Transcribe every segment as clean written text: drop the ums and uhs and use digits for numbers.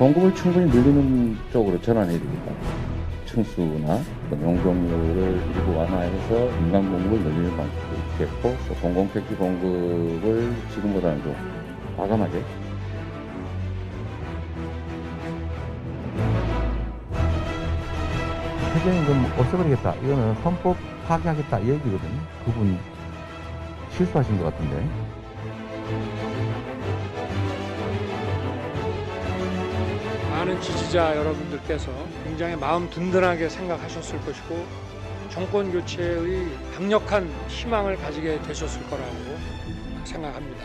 공급을 충분히 늘리는 쪽으로 전환해야 됩니다. 층수나 용적률을 일부 완화해서 민간 공급을 늘리는 방식도 있겠고, 또 공공택지 공급을 지금보다는 좀 과감하게 최저임금 없애버리겠다. 이거는 헌법 파기하겠다 이 얘기거든요. 그분 실수하신 것 같은데. 많은 지지자 여러분들께서 굉장히 마음 든든하게 생각하셨을 것이고 정권 교체의 강력한 희망을 가지게 되셨을 거라고 생각합니다.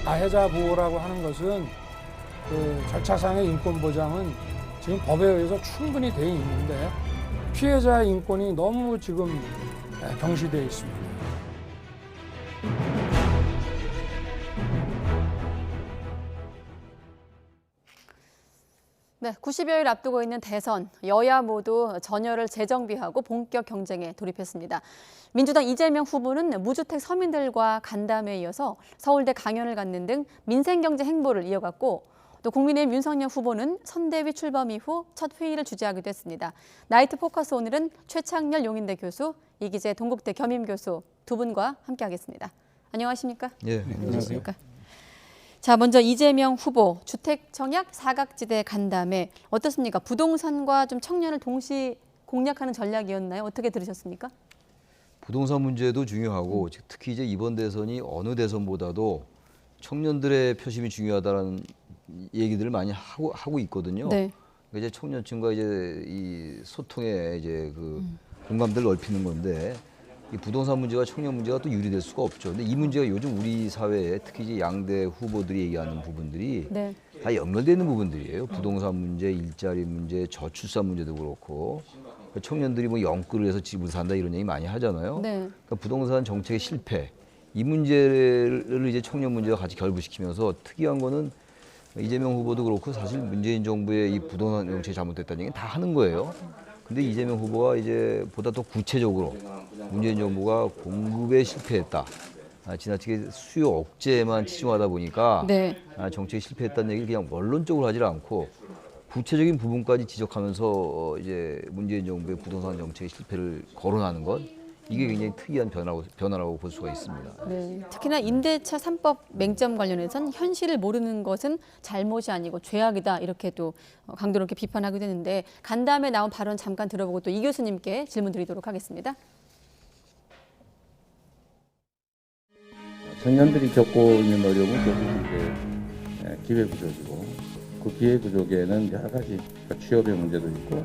가해자 보호라고 하는 것은 그 절차상의 인권 보장은 지금 법에 의해서 충분히 되어 있는데 피해자의 인권이 너무 지금 경시되어 있습니다. 네, 90여일 앞두고 있는 대선, 여야 모두 전열을 재정비하고 본격 경쟁에 돌입했습니다. 민주당 이재명 후보는 무주택 서민들과 간담회에 이어서 서울대 강연을 갖는 등 민생경제 행보를 이어갔고, 또 국민의힘 윤석열 후보는 선대위 출범 이후 첫 회의를 주재하기도 했습니다. 나이트 포커스 오늘은 최창렬 용인대 교수, 이기재 동국대 겸임 교수 두 분과 함께하겠습니다. 안녕하십니까? 예, 안녕하십니까? 자, 먼저 이재명 후보 주택 청약 사각지대 간담회 어떻습니까? 부동산과 좀 청년을 동시 공략하는 전략이었나요? 어떻게 들으셨습니까? 부동산 문제도 중요하고 특히 이제 이번 대선이 어느 대선보다도 청년들의 표심이 중요하다는 얘기들을 많이 하고 있거든요. 네. 그러니까 이제 청년층과 이제 이 소통의 이제 그 공감대를 넓히는 건데 이 부동산 문제와 청년 문제가 또 유리될 수가 없죠. 근데 이 문제가 요즘 우리 사회에 특히 이제 양대 후보들이 얘기하는 부분들이 네. 다 연결되어 있는 부분들이에요. 부동산 문제, 일자리 문제, 저출산 문제도 그렇고 청년들이 뭐 영끌을 해서 집을 산다 이런 얘기 많이 하잖아요. 네. 그러니까 부동산 정책의 실패, 이 문제를 이제 청년 문제와 같이 결부시키면서 특이한 거는 이재명 후보도 그렇고 사실 문재인 정부의 이 부동산 정책이 잘못됐다는 얘기는 다 하는 거예요. 근데 이재명 후보가 이제 보다 더 구체적으로 문재인 정부가 공급에 실패했다. 지나치게 수요 억제에만 치중하다 보니까 네. 정책이 실패했다는 얘기를 그냥 원론적으로 하지 않고 구체적인 부분까지 지적하면서 이제 문재인 정부의 부동산 정책의 실패를 거론하는 것, 이게 굉장히 특이한 변화라고 볼 수가 있습니다. 네. 특히나 임대차 3법 맹점 관련해서는 현실을 모르는 것은 잘못이 아니고 죄악이다 이렇게 또 강도 높게 비판하게 되는데 간담회 나온 발언 잠깐 들어보고 또 이 교수님께 질문 드리도록 하겠습니다. 청년들이 겪고 있는 어려움은 결국 이제 기회구조이고, 그 기회구조에는 여러 가지 취업의 문제도 있고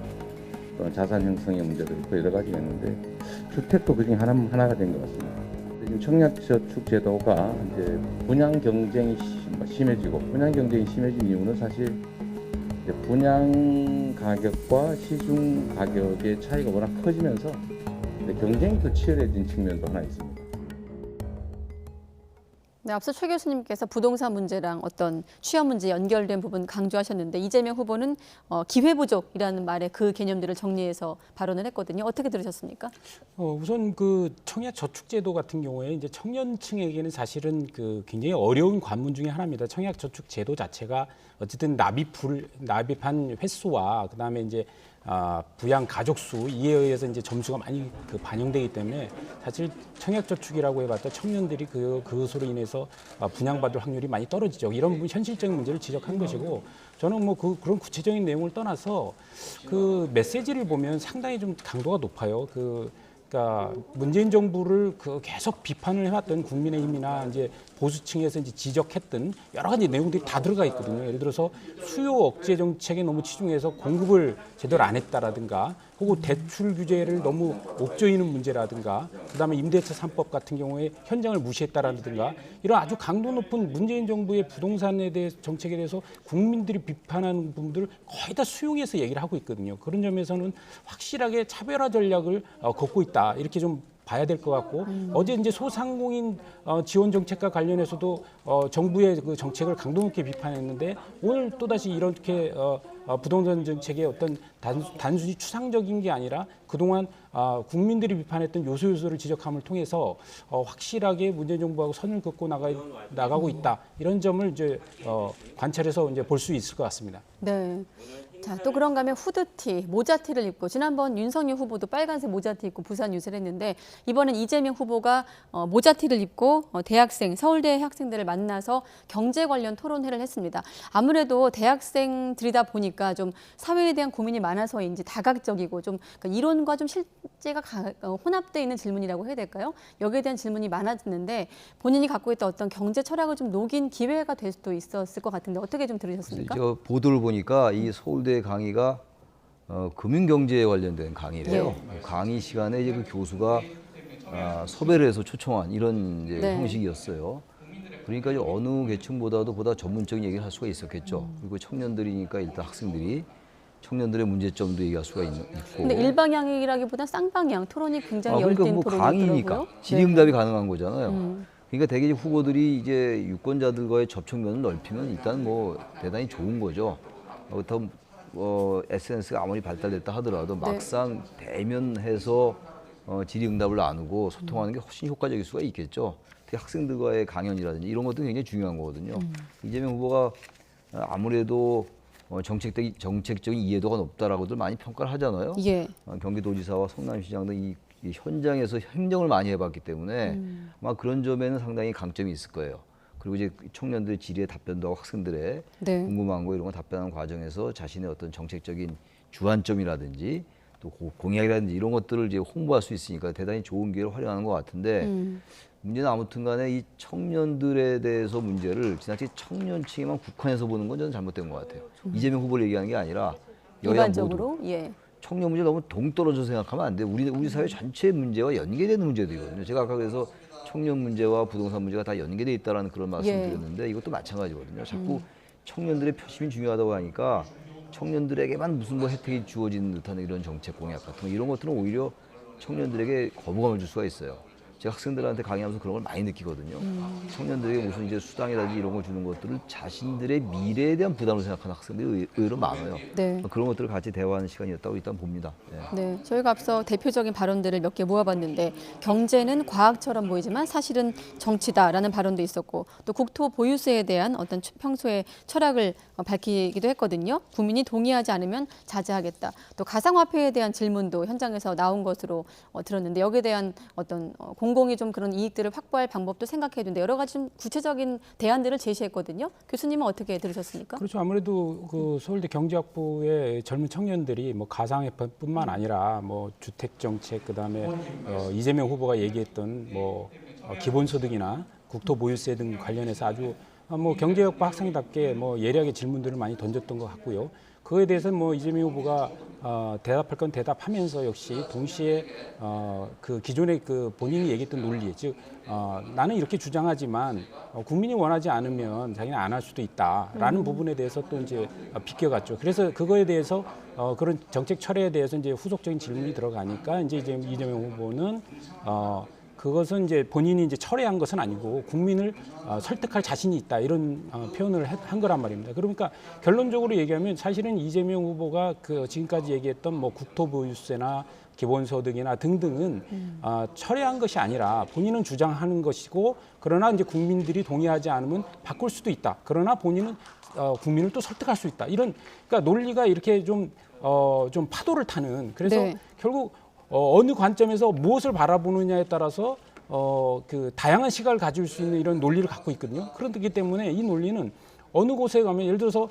또 자산 형성의 문제도 있고 여러 가지가 있는데 주택도 그중에 하나가 된 것 같습니다. 지금 청약저축 제도가 이제 분양 경쟁이 심해지고, 분양 경쟁이 심해진 이유는 사실 이제 분양 가격과 시중 가격의 차이가 워낙 커지면서 경쟁이 더 치열해진 측면도 하나 있습니다. 네, 앞서 최 교수님께서 부동산 문제랑 어떤 취업 문제 연결된 부분 강조하셨는데 이재명 후보는 기회 부족이라는 말에 그 개념들을 정리해서 발언을 했거든요. 어떻게 들으셨습니까? 우선 그 청약 저축 제도 같은 경우에 이제 청년층에게는 사실은 그 굉장히 어려운 관문 중에 하나입니다. 청약 저축 제도 자체가 어쨌든 납입한 횟수와 그다음에 이제 부양 가족 수 이에 의해서 이제 점수가 많이 그 반영되기 때문에 사실 청약저축이라고 해봤자 청년들이 그것으로 인해서 분양받을 확률이 많이 떨어지죠. 이런 현실적인 문제를 지적한 것이고 저는 뭐 그런 구체적인 내용을 떠나서 그 메시지를 보면 상당히 좀 강도가 높아요. 그러니까 문재인 정부를 계속 비판을 해왔던 국민의힘이나 이제 보수층에서 이제 지적했던 여러 가지 내용들이 다 들어가 있거든요. 예를 들어서 수요 억제 정책에 너무 치중해서 공급을 제대로 안 했다라든가, 혹은 대출 규제를 너무 옥죄이는 문제라든가, 그다음에 임대차 3법 같은 경우에 현장을 무시했다라든가, 이런 아주 강도 높은 문재인 정부의 부동산에 대해 정책에 대해서 국민들이 비판하는 부분들을 거의 다 수용해서 얘기를 하고 있거든요. 그런 점에서는 확실하게 차별화 전략을 걷고 있다, 이렇게 좀 봐야 될 것 같고, 어제 이제 소상공인 지원 정책과 관련해서도 정부의 그 정책을 강도 높게 비판했는데 오늘 또다시 이렇게 부동산 정책의 어떤 단순히 추상적인 게 아니라 그동안 국민들이 비판했던 요소를 지적함을 통해서 확실하게 문재인 정부하고 선을 긋고 나가고 있다 이런 점을 이제 관찰해서 이제 볼 수 있을 것 같습니다. 네. 자, 또 그런가 하면 후드티, 모자티를 입고 지난번 윤석열 후보도 빨간색 모자티 입고 부산 유세를 했는데 이번엔 이재명 후보가 모자티를 입고 대학생, 서울대 학생들을 만나서 경제 관련 토론회를 했습니다. 아무래도 대학생들이다 보니까 좀 사회에 대한 고민이 많아서인지 다각적이고 좀 그러니까 이론과 좀 실제가 혼합되어 있는 질문이라고 해야 될까요? 여기에 대한 질문이 많았는데 본인이 갖고 있던 어떤 경제 철학을 좀 녹인 기회가 될 수도 있었을 것 같은데 어떻게 좀 들으셨습니까? 저 보도를 보니까 이 서울대 강의가 금융경제에 관련된 강의래요. 강의 시간에 이제 그 교수가 섭외를 해서 초청한 이런 이제 네. 형식이었어요. 그러니까 이제 어느 계층보다도 보다 전문적인 얘기를 할 수가 있었겠죠. 그리고 청년들이니까 일단 학생들이 청년들의 문제점도 얘기할 수가 있고. 근데 일방향이라기보다 쌍방향 토론이 굉장히 그러니까 열띤 뭐 토론이더라고요. 강의니까 질의응답이 가능한 거잖아요. 그러니까 대개 후보들이 이제 유권자들과의 접촉면을 넓히면 일단 뭐 대단히 좋은 거죠. 그렇다면 SNS가 아무리 발달됐다 하더라도 막상 대면해서 질의응답을 나누고 소통하는 게 훨씬 효과적일 수가 있겠죠. 특히 학생들과의 강연이라든지 이런 것도 굉장히 중요한 거거든요. 이재명 후보가 아무래도 정책적인 이해도가 높다라고들 많이 평가를 하잖아요. 예. 경기도지사와 성남시장 등 이 현장에서 행정을 많이 해봤기 때문에 아마 그런 점에는 상당히 강점이 있을 거예요. 그리고 이제 청년들의 질의에 답변도 하고 학생들의 네. 궁금한 거 이런 거 답변하는 과정에서 자신의 어떤 정책적인 주안점이라든지 또 공약이라든지 이런 것들을 이제 홍보할 수 있으니까 대단히 좋은 기회를 활용하는 것 같은데 문제는 아무튼간에 이 청년들에 대해서 문제를 지나치게 청년층에만 국한해서 보는 건 저는 잘못된 것 같아요. 이재명 후보를 얘기하는 게 아니라 여야 일반적으로 모두 예. 청년 문제 너무 동떨어져 생각하면 안 돼요. 우리 사회 전체의 문제와 연계되는 문제들이거든요. 제가 아까 그래서 청년 문제와 부동산 문제가 다 연계돼 있다라는 그런 말씀드렸는데 이것도 마찬가지거든요. 자꾸 청년들의 표심이 중요하다고 하니까 청년들에게만 무슨 뭐 혜택이 주어지는 듯한 이런 정책 공약 같은 거 이런 것들은 오히려 청년들에게 거부감을 줄 수가 있어요. 제가 학생들한테 강의하면서 그런 걸 많이 느끼거든요. 청년들에게 무슨 이제 수당이라든지 이런 걸 주는 것들을 자신들의 미래에 대한 부담을 생각하는 학생들이 의외로 많아요. 네. 그런 것들을 같이 대화하는 시간이었다고 일단 봅니다. 네. 네, 저희가 앞서 대표적인 발언들을 몇 개 모아봤는데 경제는 과학처럼 보이지만 사실은 정치다라는 발언도 있었고 또 국토 보유세에 대한 어떤 평소의 철학을 밝히기도 했거든요. 국민이 동의하지 않으면 자제하겠다. 또 가상화폐에 대한 질문도 현장에서 나온 것으로 들었는데 여기에 대한 어떤 공공이 좀 그런 이익들을 확보할 방법도 생각해야 되는데 여러 가지 좀 구체적인 대안들을 제시했거든요. 교수님은 어떻게 들으셨습니까? 그렇죠. 아무래도 그 서울대 경제학부의 젊은 청년들이 뭐 가상화폐뿐만 아니라 뭐 주택 정책 그다음에 이재명 후보가 얘기했던 뭐 기본소득이나 국토 보유세 등 관련해서 아주 뭐 경제학부 학생답게 뭐 예리하게 질문들을 많이 던졌던 것 같고요. 그거에 대해서는 뭐 이재명 후보가 대답할 건 대답하면서 역시 동시에 그 기존의 그 본인이 얘기했던 논리, 즉 나는 이렇게 주장하지만 국민이 원하지 않으면 자기는 안 할 수도 있다라는 부분에 대해서 또 이제 비껴갔죠. 그래서 그거에 대해서 그런 정책 철회에 대해서 이제 후속적인 질문이 들어가니까 이제 이재명 후보는 그것은 이제 본인이 이제 철회한 것은 아니고 국민을 설득할 자신이 있다 이런 표현을 한 거란 말입니다. 그러니까 결론적으로 얘기하면 사실은 이재명 후보가 그 지금까지 얘기했던 뭐 국토보유세나 기본소득이나 등등은 철회한 것이 아니라 본인은 주장하는 것이고 그러나 이제 국민들이 동의하지 않으면 바꿀 수도 있다. 그러나 본인은 국민을 또 설득할 수 있다. 이런 그러니까 논리가 이렇게 좀 파도를 타는 그래서 네. 결국 어느 관점에서 무엇을 바라보느냐에 따라서 그 다양한 시각을 가질 수 있는 이런 논리를 갖고 있거든요. 그렇기 때문에 이 논리는 어느 곳에 가면 예를 들어서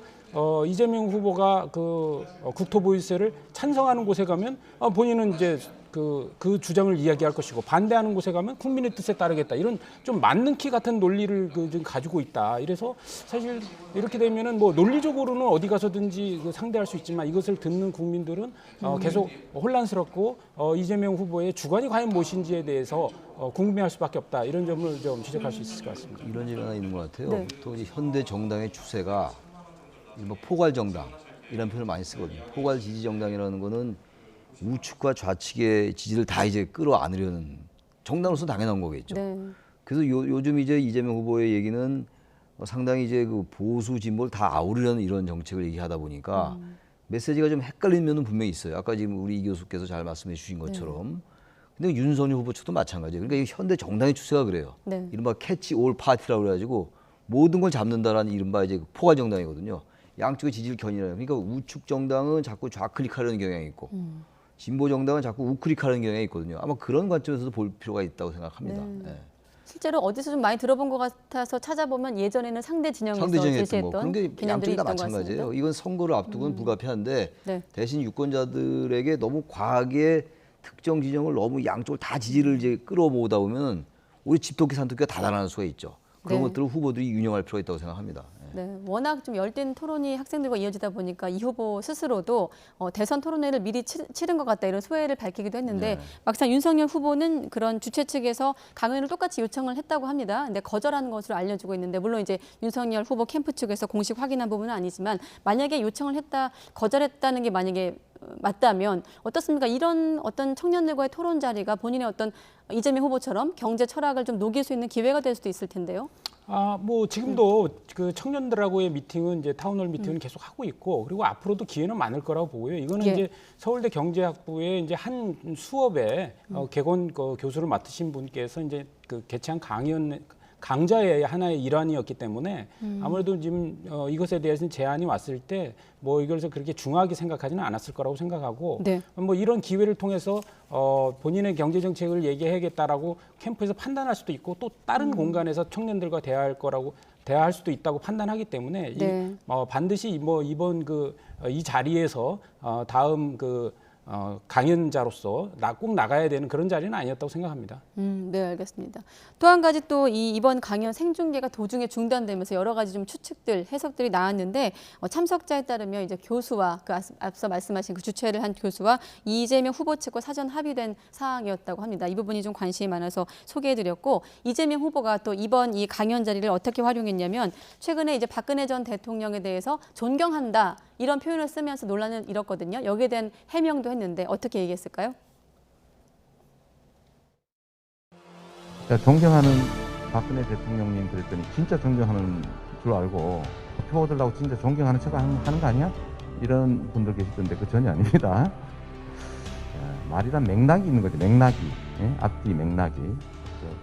이재명 후보가 그 국토보유세를 찬성하는 곳에 가면 본인은 이제 그 주장을 이야기할 것이고 반대하는 곳에 가면 국민의 뜻에 따르겠다 이런 좀 맞는 키 같은 논리를 좀 가지고 있다. 이래서 사실 이렇게 되면은 뭐 논리적으로는 어디 가서든지 상대할 수 있지만 이것을 듣는 국민들은 계속 혼란스럽고 이재명 후보의 주관이 과연 무엇인지에 대해서 궁금해할 수밖에 없다. 이런 점을 좀 지적할 수 있을 것 같습니다. 이런 점이 하나 있는 것 같아요. 네. 또 이제 현대 정당의 추세가 뭐 포괄 정당 이런 표현을 많이 쓰거든요. 포괄 지지 정당이라는 거는 우측과 좌측의 지지를 다 이제 끌어안으려는 정당으로서 당연한 거겠죠. 네. 그래서 요즘 이제 이재명 후보의 얘기는 상당히 이제 그 보수 진보를 다 아우르려는 이런 정책을 얘기하다 보니까 메시지가 좀 헷갈리는 면은 분명히 있어요. 아까 지금 우리 이 교수께서 잘 말씀해 주신 것처럼. 근데 윤석열 후보 측도 마찬가지예요. 그러니까 이 현대 정당의 추세가 그래요. 네. 이른바 캐치 올 파티라고 그래가지고 모든 걸 잡는다라는 이른바 이제 포괄 정당이거든요. 양쪽의 지지를 견인하는. 그러니까 우측 정당은 자꾸 좌클릭하려는 경향이 있고 진보 정당은 자꾸 우클릭하려는 경향이 있거든요. 아마 그런 관점에서도 볼 필요가 있다고 생각합니다. 네. 예. 실제로 어디서 좀 많이 들어본 것 같아서 찾아보면 예전에는 상대 진영에서 상대적인 했던 제시했던 거. 그런 게 개념들이 양쪽이 다 있던 것 마찬가지예요. 같습니다. 이건 선거를 앞두고는 불가피한데 네. 대신 유권자들에게 너무 과하게 특정 진영을 너무 양쪽을 다 지지를 이제 끌어모으다 보면 우리 집토끼 산토끼가 다 달아날 수가 있죠. 그런 네. 것들을 후보들이 유념할 필요가 있다고 생각합니다. 예. 네, 워낙 좀 열띤 토론이 학생들과 이어지다 보니까 이 후보 스스로도 대선 토론회를 미리 치른 것 같다 이런 소회를 밝히기도 했는데 네. 막상 윤석열 후보는 그런 주최 측에서 강연을 똑같이 요청을 했다고 합니다. 근데 거절하는 것으로 알려지고 있는데 물론 이제 윤석열 후보 캠프 측에서 공식 확인한 부분은 아니지만 만약에 요청을 했다 거절했다는 게 만약에 맞다면 어떻습니까? 이런 어떤 청년들과의 토론 자리가 본인의 어떤 이재명 후보처럼 경제 철학을 좀 녹일 수 있는 기회가 될 수도 있을 텐데요. 뭐 지금도 그 청년들하고의 미팅은 이제 타운홀 미팅은 계속 하고 있고 그리고 앞으로도 기회는 많을 거라고 보고요. 이거는 예. 이제 서울대 경제학부의 이제 한 수업에 개건 교수를 맡으신 분께서 이제 그 개최한 강좌의 하나의 일환이었기 때문에 아무래도 지금 이것에 대해서는 제안이 왔을 때 뭐 이것을 그렇게 중하게 생각하지는 않았을 거라고 생각하고 네. 뭐 이런 기회를 통해서 본인의 경제 정책을 얘기해야겠다라고 캠프에서 판단할 수도 있고 또 다른 공간에서 청년들과 대화할 수도 있다고 판단하기 때문에 네. 반드시 이번 이 자리에서 다음 강연자로서 꼭 나가야 되는 그런 자리는 아니었다고 생각합니다. 네, 알겠습니다. 또 한 가지 또 이번 강연 생중계가 도중에 중단되면서 여러 가지 좀 추측들, 해석들이 나왔는데 참석자에 따르면 이제 교수와 그 앞서 말씀하신 그 주최를 한 교수와 이재명 후보 측과 사전 합의된 사항이었다고 합니다. 이 부분이 좀 관심이 많아서 소개해드렸고 이재명 후보가 또 이번 이 강연 자리를 어떻게 활용했냐면 최근에 이제 박근혜 전 대통령에 대해서 존경한다 이런 표현을 쓰면서 논란을 일었거든요. 여기에 대한 해명도 했는데 어떻게 얘기했을까요? 존경하는 박근혜 대통령님 그랬더니 진짜 존경하는 줄 알고 표 얻으려고 진짜 존경하는 척 하는 거 아니야? 이런 분들 계시던데 그 전혀 아닙니다. 말이란 맥락이 있는 거죠. 맥락이. 예? 앞뒤 맥락이.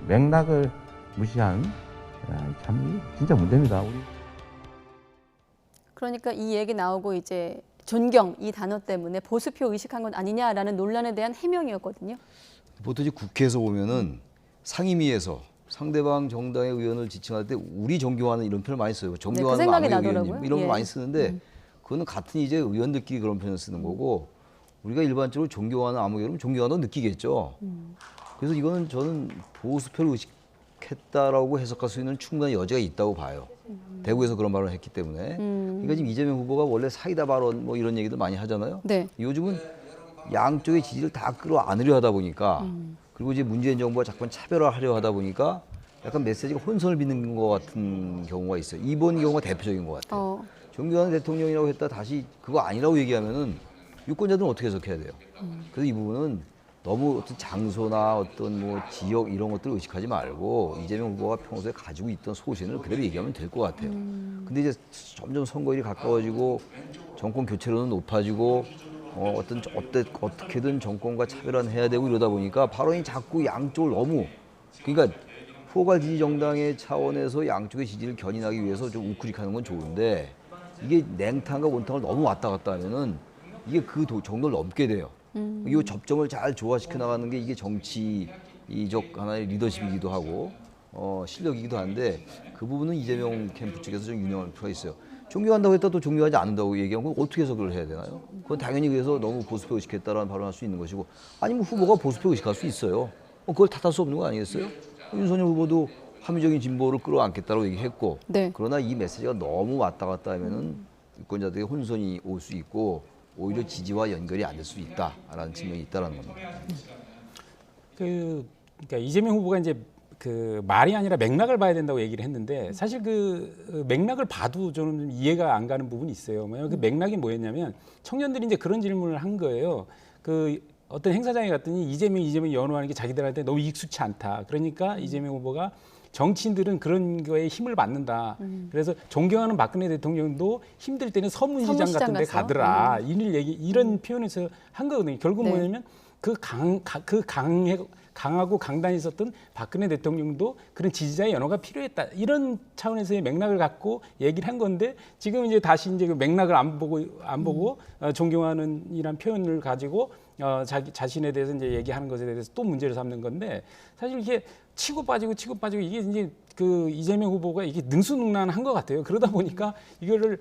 맥락을 무시한 참 진짜 문제입니다. 우리. 그러니까 이 얘기 나오고 이제 존경 이 단어 때문에 보수표 의식한 건 아니냐라는 논란에 대한 해명이었거든요. 보통 이제 국회에서 보면은 상임위에서 상대방 정당의 의원을 지칭할 때 우리 존경하는 이런 표현을 많이 써요. 존경하는 네, 그 생각이 아무 나더라고요. 의원님 이런 걸 예. 많이 쓰는데 그거는 같은 이제 의원들끼리 그런 표현을 쓰는 거고 우리가 일반적으로 존경하는 아무 의원은 존경하는 느끼겠죠. 그래서 이거는 저는 보수표를 의식했다라고 해석할 수 있는 충분한 여지가 있다고 봐요. 대구에서 그런 발언을 했기 때문에. 그러니까 지금 이재명 후보가 원래 사이다 발언 뭐 이런 얘기도 많이 하잖아요. 네. 요즘은 양쪽의 지지를 다 끌어안으려 하다 보니까 그리고 이제 문재인 정부가 자꾸 차별화하려 하다 보니까 약간 메시지가 혼선을 빚는 것 같은 경우가 있어요. 이번 경우가 대표적인 것 같아요. 존경하는 대통령이라고 했다 다시 그거 아니라고 얘기하면은 유권자들은 어떻게 해석해야 돼요? 그래서 이 부분은 너무 어떤 장소나 어떤 뭐 지역 이런 것들을 의식하지 말고 이재명 후보가 평소에 가지고 있던 소신을 그대로 얘기하면 될 것 같아요. 근데 이제 점점 선거일이 가까워지고 정권 교체로는 높아지고 어떻게든 정권과 차별화는 해야 되고 이러다 보니까 발언이 자꾸 양쪽을 너무 그러니까 포괄 지지 정당의 차원에서 양쪽의 지지를 견인하기 위해서 좀 우클릭하는 건 좋은데 이게 냉탕과 온탕을 너무 왔다 갔다 하면은 이게 그 정도를 넘게 돼요. 이 접점을 잘 조화시켜 나가는 게 이게 정치적 하나의 리더십이기도 하고 실력이기도 한데 그 부분은 이재명 캠프 측에서 좀 유념할 필요가 있어요. 존경한다고 했다 또 존경하지 않는다고 얘기하면 어떻게 해석을 해야 되나요? 그건 당연히 그래서 너무 보수표 의식했다라는 발언할 수 있는 것이고 아니면 후보가 보수표 의식할 수 있어요. 그걸 탓할 수 없는 거 아니겠어요? 윤석열 후보도 합리적인 진보를 끌어안겠다고 얘기했고 네. 그러나 이 메시지가 너무 왔다 갔다 하면은 유권자들에게 혼선이 올 수 있고 오히려 지지와 연결이 안 될 수 있다라는 측면이 있다라는 겁니다. 그러니까 이재명 후보가 이제 그 말이 아니라 맥락을 봐야 된다고 얘기를 했는데 사실 그 맥락을 봐도 저는 좀 이해가 안 가는 부분이 있어요. 그 맥락이 뭐였냐면 청년들이 이제 그런 질문을 한 거예요. 그 어떤 행사장에 갔더니 이재명 연호하는 게 자기들한테 너무 익숙치 않다. 그러니까 이재명 후보가 정치인들은 그런 거에 힘을 받는다. 그래서 존경하는 박근혜 대통령도 힘들 때는 서문시장 서문시장 같은 데 가서? 가더라. 이런 표현에서 한 거거든요. 결국 네. 뭐냐면 강하고 강단이 있었던 박근혜 대통령도 그런 지지자의 연호가 필요했다. 이런 차원에서의 맥락을 갖고 얘기를 한 건데 지금 이제 다시 이제 그 맥락을 안 보고 존경하는 이란 표현을 가지고 자신에 대해서 이제 얘기하는 것에 대해서 또 문제를 삼는 건데 사실 이게 치고 빠지고 이게 이제 그 이재명 후보가 이게 능수능란한 것 같아요. 그러다 보니까 이거를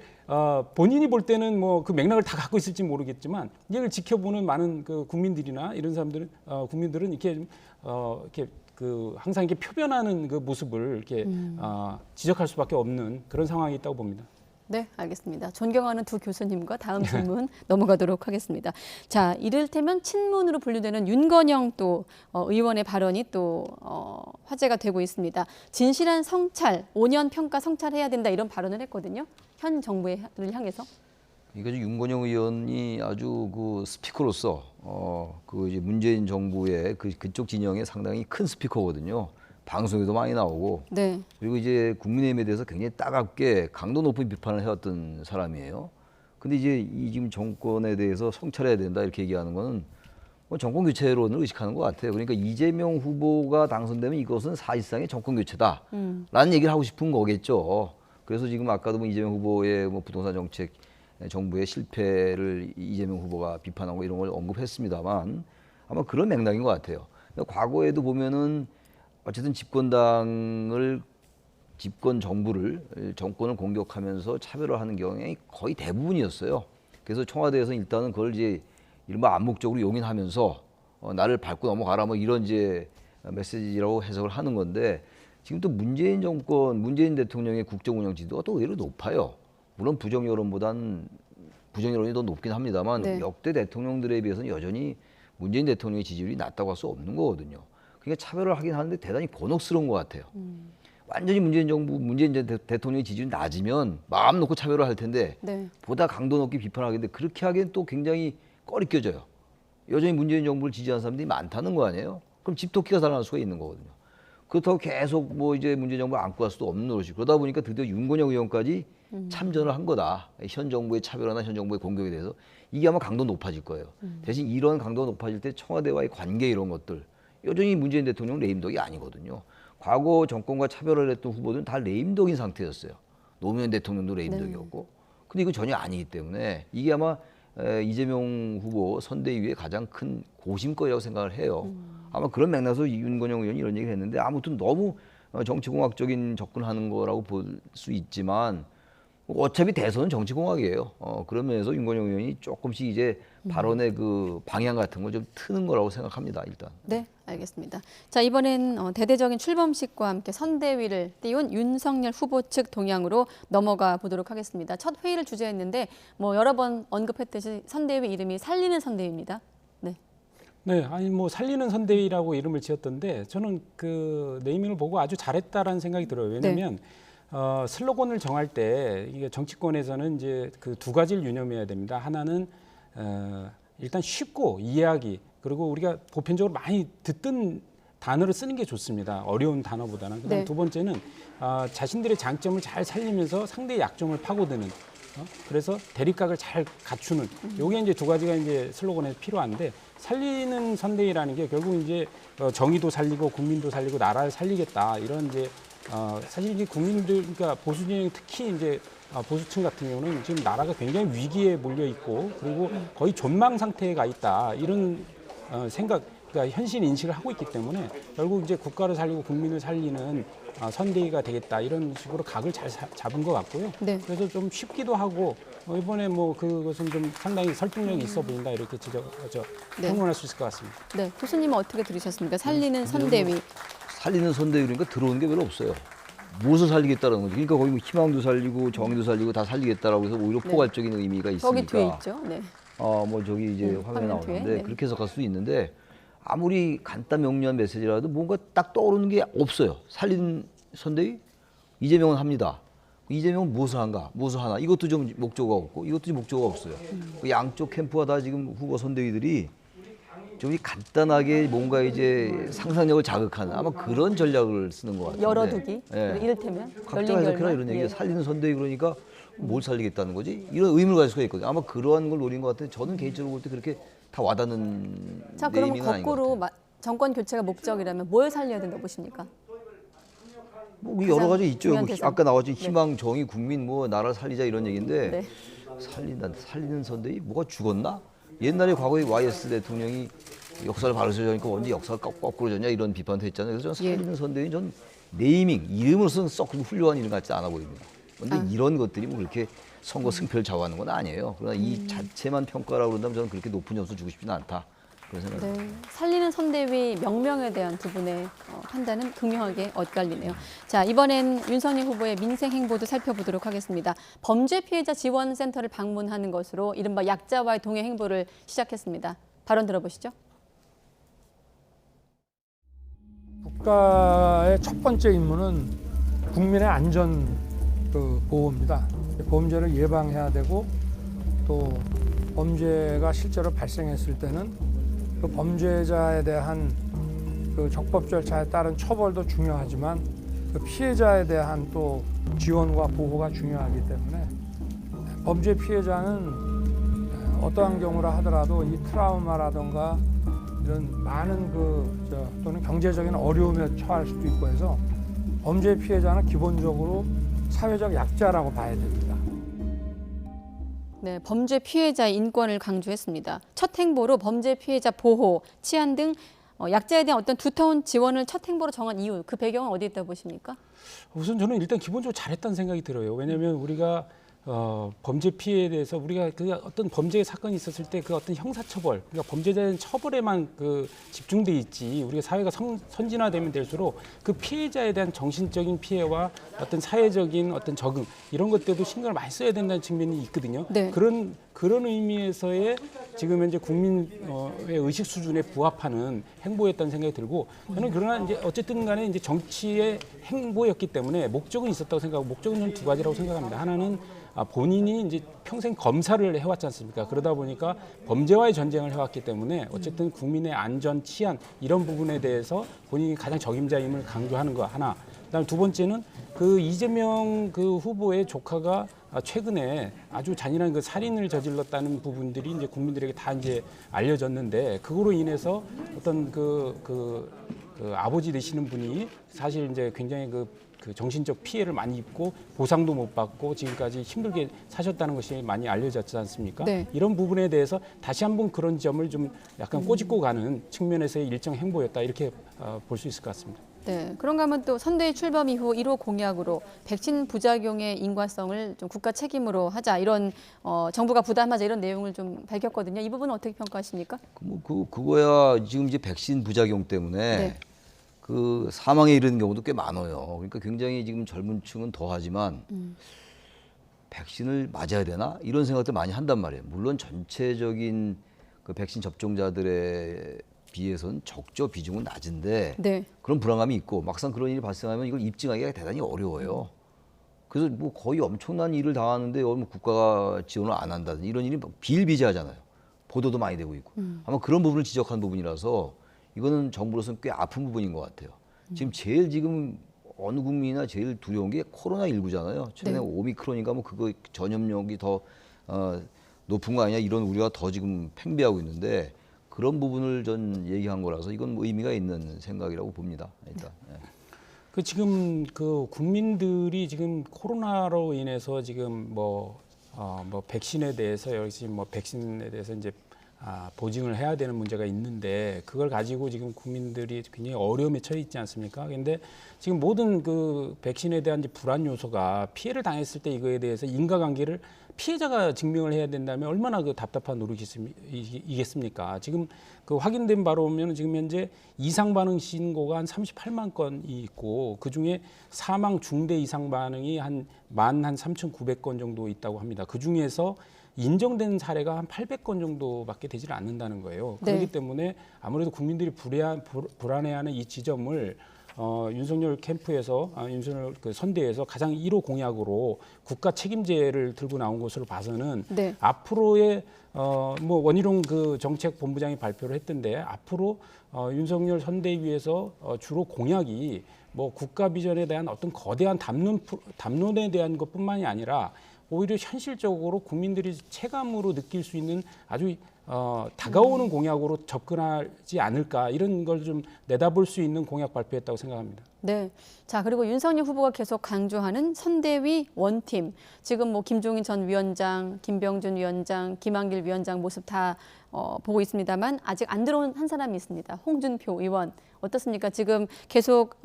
본인이 볼 때는 뭐 그 맥락을 다 갖고 있을지 모르겠지만 이걸 지켜보는 많은 그 국민들이나 이런 사람들은 국민들은 이렇게 좀 이렇게 그 항상 이렇게 표변하는 그 모습을 이렇게 지적할 수밖에 없는 그런 상황이 있다고 봅니다. 네, 알겠습니다. 존경하는 두 교수님과 다음 질문 넘어가도록 하겠습니다. 자, 이를테면 친문으로 분류되는 윤건영 또 의원의 발언이 또 화제가 되고 있습니다. 진실한 성찰, 5년 평가 성찰해야 된다 이런 발언을 했거든요. 현 정부를 향해서. 그러니까 윤건영 의원이 아주 그 스피커로서 그 이제 문재인 정부의 그쪽 진영의 상당히 큰 스피커거든요. 방송에도 많이 나오고 네. 그리고 이제 국민의힘에 대해서 굉장히 따갑게 강도 높은 비판을 해왔던 사람이에요. 근데 이제 이 지금 정권에 대해서 성찰해야 된다 이렇게 얘기하는 거는 뭐 정권 교체론을 의식하는 것 같아요. 그러니까 이재명 후보가 당선되면 이것은 사실상의 정권 교체다라는 얘기를 하고 싶은 거겠죠. 그래서 지금 아까도 뭐 이재명 후보의 뭐 부동산 정책 정부의 실패를 이재명 후보가 비판하고 이런 걸 언급했습니다만 아마 그런 맥락인 것 같아요. 그러니까 과거에도 보면은 어쨌든 집권 정권을 공격하면서 차별화하는 경향이 거의 대부분이었어요. 그래서 청와대에서 일단은 그걸 이제 이른바 암묵적으로 용인하면서 나를 밟고 넘어가라 뭐 이런 이제 메시지라고 해석을 하는 건데 지금 또 문재인 대통령의 국정 운영 지도가 또 의외로 높아요. 물론 부정 여론이 더 높긴 합니다만 네. 역대 대통령들에 비해서는 여전히 문재인 대통령의 지지율이 낮다고 할 수 없는 거거든요. 그러니까 차별을 하긴 하는데 대단히 곤혹스러운 것 같아요. 완전히 문재인 대통령의 지지율이 낮으면 마음 놓고 차별을 할 텐데 네. 보다 강도 높게 비판하겠는데 그렇게 하기엔 또 굉장히 꺼리껴져요. 여전히 문재인 정부를 지지하는 사람들이 많다는 거 아니에요? 그럼 집토끼가 살아날 수가 있는 거거든요. 그렇다고 계속 뭐 이제 문재인 정부를 안고 갈 수도 없는 노릇이 그러다 보니까 드디어 윤건영 의원까지 참전을 한 거다. 현 정부의 차별화나 현 정부의 공격에 대해서 이게 아마 강도 높아질 거예요. 대신 이런 강도가 높아질 때 청와대와의 관계 이런 것들 여전히 문재인 대통령 레임덕이 아니거든요. 과거 정권과 차별을 했던 후보들은 다 레임덕인 상태였어요. 노무현 대통령도 레임덕이었고. 근데 이거 전혀 아니기 때문에 이게 아마 이재명 후보 선대위의 가장 큰 고심거리라고 생각을 해요. 아마 그런 맥락에서 윤건영 의원이 이런 얘기를 했는데 아무튼 너무 정치공학적인 접근하는 거라고 볼 수 있지만 어차피 대선은 정치공학이에요. 그런 면에서 윤건영 의원이 조금씩 이제 발언의 그 방향 같은 걸 좀 트는 거라고 생각합니다. 일단. 네, 알겠습니다. 자, 이번엔 대대적인 출범식과 함께 선대위를 띄운 윤석열 후보 측 동향으로 넘어가 보도록 하겠습니다. 첫 회의를 주재했는데 뭐 여러 번 언급했듯이 선대위 이름이 살리는 선대위입니다. 네. 네, 아니 뭐 살리는 선대위라고 이름을 지었던데 저는 그 네이밍을 보고 아주 잘했다라는 생각이 들어요. 왜냐하면 슬로건을 정할 때 이게 정치권에서는 이제 그 두 가지를 유념해야 됩니다. 하나는 일단 쉽고 이해하기 그리고 우리가 보편적으로 많이 듣던 단어를 쓰는 게 좋습니다. 어려운 단어보다는. 그다음 네. 두 번째는 자신들의 장점을 잘 살리면서 상대의 약점을 파고드는. 그래서 대립각을 잘 갖추는. 요게 이제 두 가지가 이제 슬로건에 필요한데 살리는 선대위라는 게 결국 이제 정의도 살리고 국민도 살리고 나라를 살리겠다 이런 이제 사실 이게 국민들 그러니까 보수 진영 특히 이제 보수층 같은 경우는 지금 나라가 굉장히 위기에 몰려 있고 그리고 거의 존망 상태에 가 있다 이런 생각 그러니까 현실 인식을 하고 있기 때문에 결국 이제 국가를 살리고 국민을 살리는 선대위가 되겠다 이런 식으로 각을 잘 잡은 것 같고요. 네. 그래서 좀 쉽기도 하고 이번에 뭐 그것은 좀 상당히 설득력이 있어 보인다 이렇게 네. 평론할 수 있을 것 같습니다. 네, 교수님은 어떻게 들으셨습니까? 살리는 선대위. 살리는 선대위 그러니까 들어오는 게 별로 없어요. 무엇을 살리겠다는 거죠. 그러니까 거기 뭐 희망도 살리고 정의도 살리고 다 살리겠다라고 해서 오히려 포괄적인 의미가 있으니까. 저기 뒤에 있죠. 네. 뭐 저기 이제 화면에 화면 뒤에, 나오는데 네. 그렇게 해석할 수도 있는데 아무리 간단 명료한 메시지라도 뭔가 딱 떠오르는 게 없어요. 살린 선대위 이재명은 합니다. 이재명은 무엇을 한가, 무엇을 하나 이것도 좀 목적어가 없고 이것도 좀 목적어가 없어요. 그 양쪽 캠프가 다 지금 후보 선대위들이 좀 간단하게 뭔가 이제 상상력을 자극하는 아마 그런 전략을 쓰는 것 같아요. 열어두기. 예. 이를테면 각자 열린 해석해라 결말. 이런 얘기. 예. 살리는 선대위 그러니까 뭘 살리겠다는 거지? 이런 의문을 가질 수가 있거든요. 아마 그러한 걸 노린 것 같은데 저는 개인적으로 볼 때 그렇게 다 와닿는 자, 그러면 네이밍은 아닌 것 거꾸로 같아요. 정권 교체가 목적이라면 뭘 살려야 된다고 보십니까? 뭐 여러 가지 있죠. 중요한 뭐 대상. 아까 나왔죠. 희망, 정의, 국민, 뭐 나라를 살리자 이런 얘기인데 네. 살리는 선대위 뭐가 죽었나? 옛날에 과거에 YS 대통령이 역사를 바로서자니까 언제 역사가 거꾸로 졌냐 이런 비판도 했잖아요. 그래서 저는 살리는 선대위 전 네이밍 이름으로서는 썩 훌륭한 이름 같지 않아 보입니다. 그런데 이런 것들이 뭐 그렇게 선거 승패를 좌우하는 건 아니에요. 그러나 이 자체만 평가라고 그런다면 저는 그렇게 높은 점수 주고 싶지는 않다. 그런 생각입니다. 네. 살리는 선대위 명명에 대한 두 분의 판단은 극명하게 엇갈리네요. 자, 이번엔 윤석열 후보의 민생 행보도 살펴보도록 하겠습니다. 범죄 피해자 지원 센터를 방문하는 것으로 이른바 약자와의 동행 행보를 시작했습니다. 발언 들어보시죠. 국가의 첫 번째 임무는 국민의 안전 보호입니다. 범죄를 예방해야 되고 또 범죄가 실제로 발생했을 때는 그 범죄자에 대한 그 적법 절차에 따른 처벌도 중요하지만 그 피해자에 대한 또 지원과 보호가 중요하기 때문에 범죄 피해자는 어떠한 경우라 하더라도 이 트라우마라든가 이런 많은 또는 경제적인 어려움에 처할 수도 있고 해서 범죄 피해자는 기본적으로 사회적 약자라고 봐야 됩니다. 네, 범죄 피해자의 인권을 강조했습니다. 첫 행보로 범죄 피해자 보호, 치안 등 약자에 대한 어떤 두터운 지원을 첫 행보로 정한 이유, 그 배경은 어디에 있다고 보십니까? 우선 저는 일단 기본적으로 잘했다는 생각이 들어요. 왜냐하면 우리가 범죄 피해에 대해서 우리가 그 어떤 범죄 사건이 있었을 때 그 어떤 형사처벌, 그러니까 범죄자에 대한 처벌에만 그 집중돼 있지. 우리가 사회가 선진화되면 될수록 그 피해자에 대한 정신적인 피해와 어떤 사회적인 어떤 적응 이런 것들도 신경을 많이 써야 된다는 측면이 있거든요. 네. 그런 의미에서의 지금 현재 국민의 의식 수준에 부합하는 행보였다는 생각이 들고 저는 그러나 이제 어쨌든 간에 이제 정치의 행보였기 때문에 목적은 있었다고 생각하고 목적은 저는 두 가지라고 생각합니다. 하나는 본인이 이제 평생 검사를 해왔지 않습니까? 그러다 보니까 범죄와의 전쟁을 해왔기 때문에 어쨌든 국민의 안전, 치안 이런 부분에 대해서 본인이 가장 적임자임을 강조하는 거 하나. 그다음 두 번째는 그 이재명 그 후보의 조카가 최근에 아주 잔인한 그 살인을 저질렀다는 부분들이 이제 국민들에게 다 이제 알려졌는데 그거로 인해서 어떤 그 아버지 되시는 분이 사실 이제 굉장히 그 정신적 피해를 많이 입고 보상도 못 받고 지금까지 힘들게 사셨다는 것이 많이 알려졌지 않습니까? 네. 이런 부분에 대해서 다시 한번 그런 점을 좀 약간 꼬집고 가는 측면에서의 일정 행보였다 이렇게 볼 수 있을 것 같습니다. 네, 그런가 하면 또 선대위 출범 이후 1호 공약으로 백신 부작용의 인과성을 좀 국가 책임으로 하자 이런 정부가 부담하자 이런 내용을 좀 밝혔거든요. 이 부분은 어떻게 평가하십니까? 그거야 지금 이제 백신 부작용 때문에 네. 그 사망에 이르는 경우도 꽤 많아요. 그러니까 굉장히 지금 젊은 층은 더하지만 백신을 맞아야 되나 이런 생각도 많이 한단 말이에요. 물론 전체적인 그 백신 접종자들에 비해서는 적죠. 비중은 낮은데 네. 그런 불안감이 있고 막상 그런 일이 발생하면 이걸 입증하기가 대단히 어려워요. 그래서 뭐 거의 엄청난 일을 당하는데 뭐 국가가 지원을 안 한다든지 이런 일이 비일비재하잖아요. 보도도 많이 되고 있고 아마 그런 부분을 지적한 부분이라서 이거는 정부로서는 꽤 아픈 부분인 것 같아요. 지금 어느 국민이나 제일 두려운 게 코로나19잖아요. 최근에 네. 오미크론인가 뭐 그거 전염력이 더 높은 거 아니냐 이런 우려가 더 지금 팽배하고 있는데 그런 부분을 전 얘기한 거라서 이건 뭐 의미가 있는 생각이라고 봅니다. 일단. 네. 그 지금 그 국민들이 지금 코로나로 인해서 지금 뭐 백신에 대해서 역시 뭐 백신에 대해서 이제 보증을 해야 되는 문제가 있는데 그걸 가지고 지금 국민들이 굉장히 어려움에 처해 있지 않습니까? 그런데 지금 모든 그 백신에 대한 이제 불안 요소가 피해를 당했을 때 이거에 대해서 인과관계를 피해자가 증명을 해야 된다면 얼마나 그 답답한 노력이겠습니까? 지금 그 확인된 바로 보면 지금 현재 이상 반응 신고가 한 38만 건이 있고 그 중에 사망 중대 이상 반응이 한 13,900건 정도 있다고 합니다. 그 중에서 인정된 사례가 한 800건 정도밖에 되질 않는다는 거예요. 네. 그렇기 때문에 아무래도 국민들이 불안해하는 이 지점을 윤석열 캠프에서 윤석열 그 선대에서 가장 1호 공약으로 국가 책임제를 들고 나온 것으로 봐서는 네. 앞으로의 뭐 원희룡 그 정책본부장이 발표를 했던데 앞으로 윤석열 선대위에서 주로 공약이 뭐 국가 비전에 대한 어떤 거대한 담론에 대한 것뿐만이 아니라 오히려 현실적으로 국민들이 체감으로 느낄 수 있는 아주 다가오는 공약으로 접근하지 않을까 이런 걸 좀 내다볼 수 있는 공약 발표했다고 생각합니다. 네. 자, 그리고 윤석열 후보가 계속 강조하는 선대위 원팀. 지금 뭐 김종인 전 위원장, 김병준 위원장, 김한길 위원장 모습 다 보고 있습니다만 아직 안 들어온 한 사람이 있습니다. 홍준표 의원. 어떻습니까? 지금 계속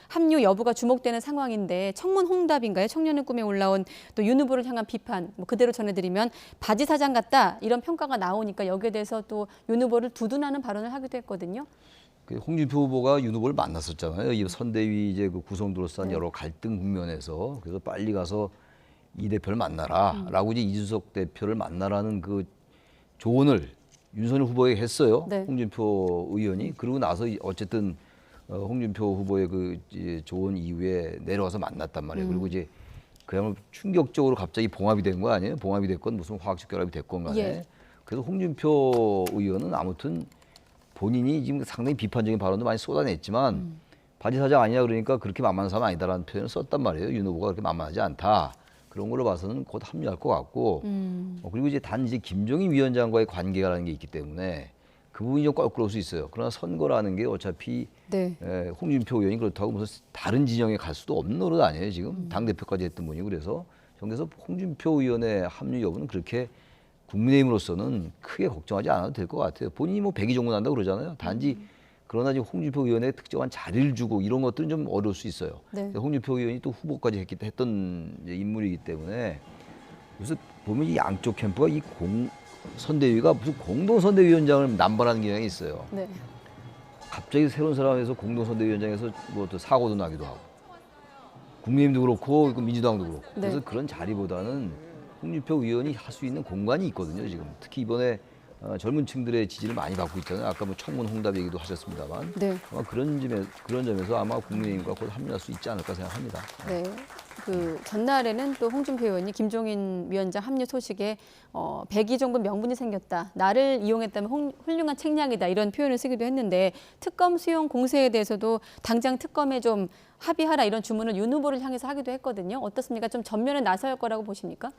합류 여부가 주목되는 상황인데 청문 홍답인가요? 청년의 꿈에 올라온 또 윤 후보를 향한 비판 뭐 그대로 전해드리면 바지 사장 같다 이런 평가가 나오니까 여기에 대해서 또 윤 후보를 두둔하는 발언을 하기도 했거든요. 그 홍준표 후보가 윤 후보를 만났었잖아요. 이 선대위 이제 그 구성 둘러싼 여러 갈등 국면에서 그래서 빨리 가서 이 대표를 만나라라고 이제 이준석 대표를 만나라는 그 조언을 윤석열 후보에게 했어요. 네. 홍준표 의원이. 그러고 나서 어쨌든 홍준표 후보의 그 이제 조언 이후에 내려와서 만났단 말이에요. 그리고 이제 그야말로 충격적으로 갑자기 봉합이 된 거 아니에요? 봉합이 됐건 무슨 화학적 결합이 됐건 간에. 예. 그래서 홍준표 의원은 아무튼 본인이 지금 상당히 비판적인 발언도 많이 쏟아냈지만 바지 사장 아니냐 그러니까 그렇게 만만한 사람 아니다라는 표현을 썼단 말이에요. 윤 후보가 그렇게 만만하지 않다. 그런 걸로 봐서는 곧 합류할 것 같고 그리고 이제 단지 김종인 위원장과의 관계라는 게 있기 때문에 그 부분이 좀 껄끄러울 수 있어요. 그러나 선거라는 게 어차피 네. 홍준표 의원이 그렇다고 무슨 다른 진영에 갈 수도 없는 노릇 아니에요. 지금 당대표까지 했던 분이. 그래서 그래서 홍준표 의원의 합류 여부는 그렇게 국민의힘으로서는 크게 걱정하지 않아도 될 것 같아요. 본인이 뭐 백의종군한다고 그러잖아요. 단지 그러나 지금 홍준표 의원의 특정한 자리를 주고 이런 것들은 좀 어려울 수 있어요. 네. 홍준표 의원이 또 후보까지 했던 인물이기 때문에 그래서 보면 이 양쪽 캠프가 이 선대위가 무슨 공동선대위원장을 남발하는 경향이 있어요. 네. 갑자기 새로운 사람에서 공동선대위원장에서 뭐 또 사고도 나기도 하고 국민의힘도 그렇고 민주당도 그렇고 그래서 네. 그런 자리보다는 홍준표 의원이 할 수 있는 공간이 있거든요. 지금 특히 이번에 젊은 층들의 지지를 많이 받고 있잖아요. 아까 뭐 청문 홍답 얘기도 하셨습니다만 네. 아마 그런 점에서 아마 국민의힘과 곧 합류할 수 있지 않을까 생각합니다. 네. 그 전날에는 또 홍준표 의원이 김종인 위원장 합류 소식에 백의종군 명분이 생겼다. 나를 이용했다면 훌륭한 책략이다. 이런 표현을 쓰기도 했는데 특검 수용 공세에 대해서도 당장 특검에 좀 합의하라 이런 주문을 윤 후보를 향해서 하기도 했거든요. 어떻습니까? 좀 전면에 나설 거라고 보십니까?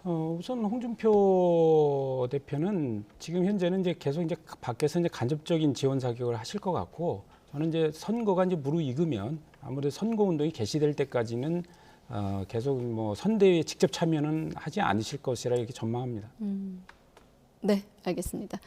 우선 홍준표 대표는 지금 현재는 이제 계속 이제 밖에서 이제 간접적인 지원 사격을 하실 것 같고 저는 이제 선거가 이제 무르익으면 아무래도 선거 운동이 개시될 때까지는 계속 뭐 선대위에 직접 참여는 하지 않으실 것이라 이렇게 전망합니다. 네, 알겠습니다.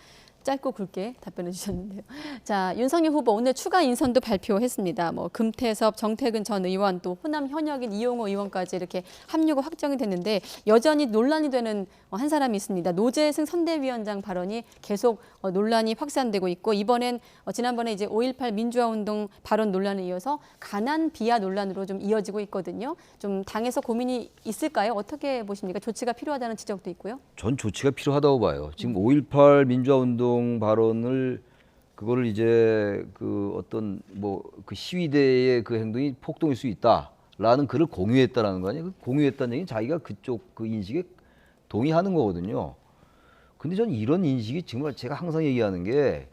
짧고 굵게 답변해 주셨는데요. 자, 윤석열 후보 오늘 추가 인선도 발표했습니다. 뭐 금태섭, 정태근 전 의원, 또 호남 현역인 이용호 의원까지 이렇게 합류가 확정이 됐는데 여전히 논란이 되는 한 사람이 있습니다. 노재승 선대위원장 발언이 계속 논란이 확산되고 있고 이번엔 지난번에 이제 5.18 민주화운동 발언 논란에 이어서 가난 비하 논란으로 좀 이어지고 있거든요. 좀 당에서 고민이 있을까요? 어떻게 보십니까? 조치가 필요하다는 지적도 있고요. 전 조치가 필요하다고 봐요. 지금 5.18 민주화운동 발언을 그거를 이제 그 어떤 뭐 그 시위대의 그 행동이 폭동일 수 있다라는 글을 공유했다라는 거 아니에요? 공유했다는 얘기는 자기가 그쪽 그 인식에 동의하는 거거든요. 근데 전 이런 인식이 정말 제가 항상 얘기하는 게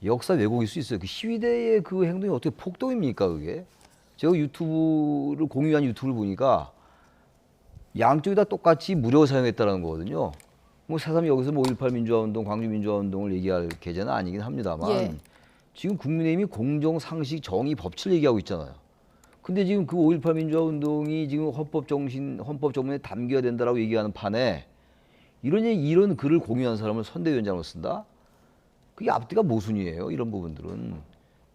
역사 왜곡일 수 있어요. 그 시위대의 그 행동이 어떻게 폭동입니까, 그게? 제가 유튜브를 공유한 유튜브를 보니까 양쪽이 다 똑같이 무료 사용했다는 거거든요. 뭐 새삼 여기서 뭐 5.18 민주화운동, 광주 민주화운동을 얘기할 계제는 아니긴 합니다만 예. 지금 국민의힘이 공정, 상식, 정의, 법치를 얘기하고 있잖아요. 근데 지금 그 5.18 민주화운동이 지금 헌법 정문에 담겨야 된다라고 얘기하는 판에 이런 글을 공유한 사람을 선대위원장으로 쓴다? 그게 앞뒤가 모순이에요. 이런 부분들은.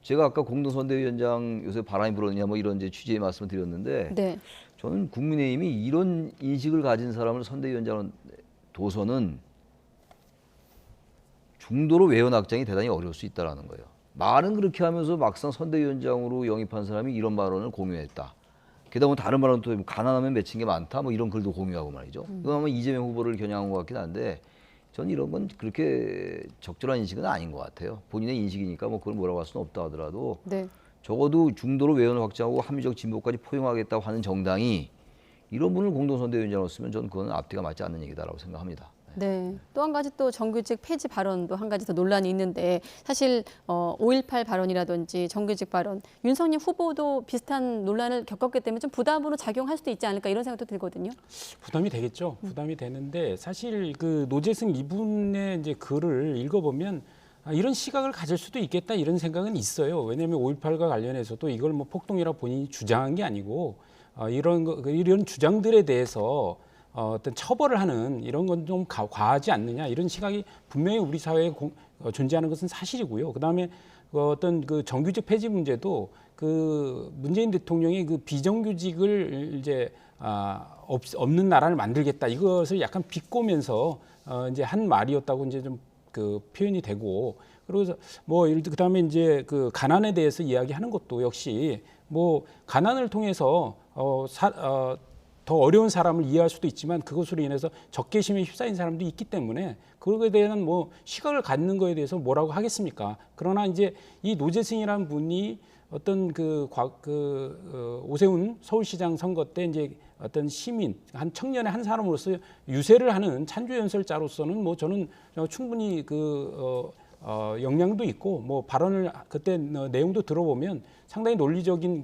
제가 아까 공동선대위원장 요새 바람이 불었느냐 뭐 이런 이제 취지의 말씀을 드렸는데 네. 저는 국민의힘이 이런 인식을 가진 사람을 선대위원장으로 둬서는 중도로 외연 확장이 대단히 어려울 수 있다는 거예요. 말은 그렇게 하면서 막상 선대위원장으로 영입한 사람이 이런 발언을 공유했다. 게다가 다른 발언은 또 가난하면 맺힌 게 많다 뭐 이런 글도 공유하고 말이죠. 이건 아마 이재명 후보를 겨냥한 것 같긴 한데 저는 이런 건 그렇게 적절한 인식은 아닌 것 같아요. 본인의 인식이니까 뭐 그걸 뭐라고 할 수는 없다 하더라도 네. 적어도 중도로 외연을 확장하고 합리적 진보까지 포용하겠다고 하는 정당이 이런 분을 공동선대위원장으로 쓰면 저는 그건 앞뒤가 맞지 않는 얘기다라고 생각합니다. 네. 또 한 가지 또 정규직 폐지 발언도 한 가지 더 논란이 있는데 사실 5.18 발언이라든지 정규직 발언 윤석열 후보도 비슷한 논란을 겪었기 때문에 좀 부담으로 작용할 수도 있지 않을까 이런 생각도 들거든요. 부담이 되겠죠. 부담이 되는데 사실 그 노재승 이분의 이제 글을 읽어보면 이런 시각을 가질 수도 있겠다 이런 생각은 있어요. 왜냐하면 5.18과 관련해서도 이걸 뭐 폭동이라 본인이 주장한 게 아니고 이런 주장들에 대해서 어떤 처벌을 하는 이런 건 좀 과하지 않느냐 이런 시각이 분명히 우리 사회에 존재하는 것은 사실이고요. 그다음에 어떤 그 정규직 폐지 문제도 그 문재인 대통령이 그 비정규직을 이제 없는 나라를 만들겠다 이것을 약간 비꼬면서 이제 한 말이었다고 이제 좀 그 표현이 되고 그래서 뭐 그다음에 이제 그 가난에 대해서 이야기하는 것도 역시 뭐 가난을 통해서 더 어려운 사람을 이해할 수도 있지만 그것으로 인해서 적개심에 휩싸인 사람도 있기 때문에 그거에 대한 뭐 시각을 갖는 거에 대해서 뭐라고 하겠습니까? 그러나 이제 이 노재승이라는 분이 어떤 오세훈 서울시장 선거 때 이제 어떤 시민 한 청년의 한 사람으로서 유세를 하는 찬조연설자로서는 뭐 저는 충분히 역량도 있고 뭐 발언을 그때 내용도 들어보면 상당히 논리적인